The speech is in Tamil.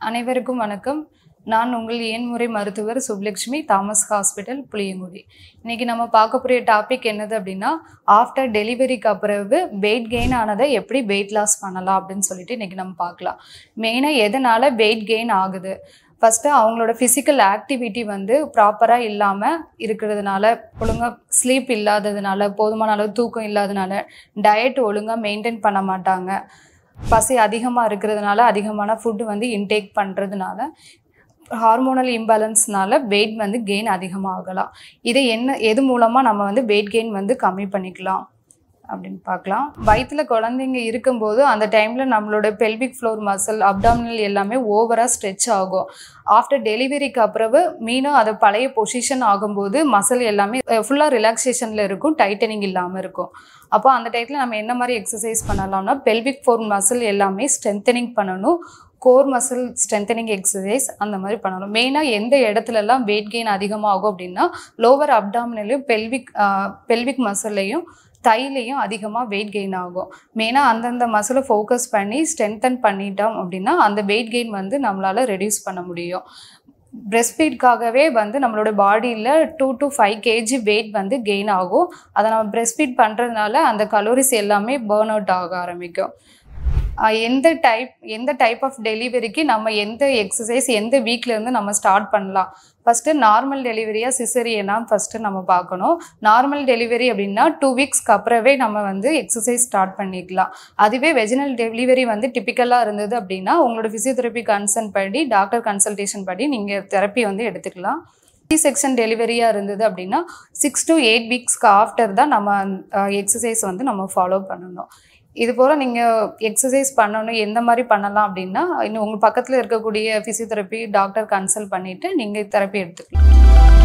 அனைவருக்கும் வணக்கம். நான் உங்கள் ஏன்முறை மருத்துவர் சுப்லக்ஷ்மி, தாமஸ் ஹாஸ்பிட்டல், புளியங்குடி. இன்னைக்கு நம்ம பார்க்க போகிற டாபிக் என்னது அப்படின்னா, ஆஃப்டர் டெலிவரிக்கு அப்புறவு வெயிட் கெயின் ஆனதை எப்படி வெயிட் லாஸ் பண்ணலாம் அப்படின்னு சொல்லிட்டு இன்னைக்கு நம்ம பார்க்கலாம். மெயினாக எதனால் வெயிட் கெயின் ஆகுது, ஃபஸ்ட்டு அவங்களோட ஃபிசிக்கல் ஆக்டிவிட்டி வந்து ப்ராப்பராக இல்லாமல் இருக்கிறதுனால, ஒழுங்காக ஸ்லீப் இல்லாததுனால, போதுமான அளவு தூக்கம் இல்லாததுனால, டயட் ஒழுங்காக மெயின்டைன் பண்ண மாட்டாங்க, பசி அதிகமாக இருக்கிறதுனால, அதிகமான ஃபுட்டு வந்து இன்டேக் பண்ணுறதுனால, ஹார்மோனல் இம்பேலன்ஸ்னால வெயிட் வந்து கெயின் அதிகமாகலாம். இதை எது மூலமாக நம்ம வந்து வெயிட் கெயின் வந்து கம்மி பண்ணிக்கலாம் அப்படின்னு பார்க்கலாம். வயிற்றில் குழந்தைங்க இருக்கும்போது அந்த டைமில் நம்மளோட பெல்விக் ஃப்ளோர் மசில், அப்டாமினல் எல்லாமே ஓவராக ஸ்ட்ரெச் ஆகும். ஆஃப்டர் டெலிவரிக்கு அப்புறவு மீண்டும் அதை பழைய பொசிஷன் ஆகும்போது மசில் எல்லாமே ஃபுல்லாக ரிலாக்ஸேஷனில் இருக்கும், டைட்டனிங் இல்லாமல் இருக்கும். அப்போ அந்த டைத்தில் நம்ம என்ன மாதிரி எக்ஸசைஸ் பண்ணலாம்னா, பெல்விக் ஃப்ளோர் மசில் எல்லாமே ஸ்ட்ரென்தனிங் பண்ணணும், கோர் மசில் ஸ்ட்ரென்தனிங் எக்ஸசைஸ் அந்த மாதிரி பண்ணணும். மெயினாக எந்த இடத்துலலாம் வெயிட் கெயின் அதிகமாகும் அப்படின்னா, லோவர் அப்டாமினலையும் பெல்விக் மசில்லையும் தைலையும் அதிகமாக வெயிட் கெயின் ஆகும். மெயினாக அந்தந்த மசிலை ஃபோக்கஸ் பண்ணி ஸ்ட்ரென்தன் பண்ணிட்டோம் அப்படின்னா அந்த வெயிட் கெயின் வந்து நம்மளால் ரெடியூஸ் பண்ண முடியும். பிரெஸ்ட் ஃபீட்காகவே வந்து நம்மளோட பாடியில் 2 to 5 kg வெயிட் வந்து கெயின் ஆகும். அதை நம்ம பிரெஸ்ட் ஃபீட் பண்ணுறதுனால அந்த கலோரிஸ் எல்லாமே பர்ன் அவுட் ஆக ஆரம்பிக்கும். எந்த டைப் ஆஃப் டெலிவரிக்கு நம்ம எந்த எக்ஸசைஸ் எந்த வீக்லேருந்து நம்ம ஸ்டார்ட் பண்ணலாம். ஃபஸ்ட்டு நார்மல் டெலிவரியாக சிசரியனா ஃபஸ்ட்டு நம்ம பார்க்கணும். நார்மல் டெலிவரி அப்படின்னா 2 வீக்ஸ்க்கு அப்புறவே நம்ம வந்து எக்ஸசைஸ் ஸ்டார்ட் பண்ணிக்கலாம். அதுவே வெஜினல் டெலிவரி வந்து டிப்பிக்கலாக இருந்தது அப்படின்னா உங்களோட ஃபிசியோதெரப்பி கன்சல்ட் படி, டாக்டர் கன்சல்டேஷன் படி நீங்கள் தெரப்பி வந்து எடுத்துக்கலாம். செக்ஷன் டெலிவரியாக இருந்தது அப்படின்னா 6 to 8 வீக்ஸ்க்கு ஆஃப்டர் தான் நம்ம எக்ஸசைஸ் வந்து நம்ம ஃபாலோ பண்ணணும். இது போல் நீங்கள் எக்ஸசைஸ் பண்ணணும், எந்த மாதிரி பண்ணலாம் அப்படின்னா, இன்னும் உங்கள் பக்கத்தில் இருக்கக்கூடிய ஃபிசியோதெரப்பி டாக்டர் கன்சல்ட் பண்ணிவிட்டு நீங்கள் தெரப்பி எடுத்துக்கலாம்.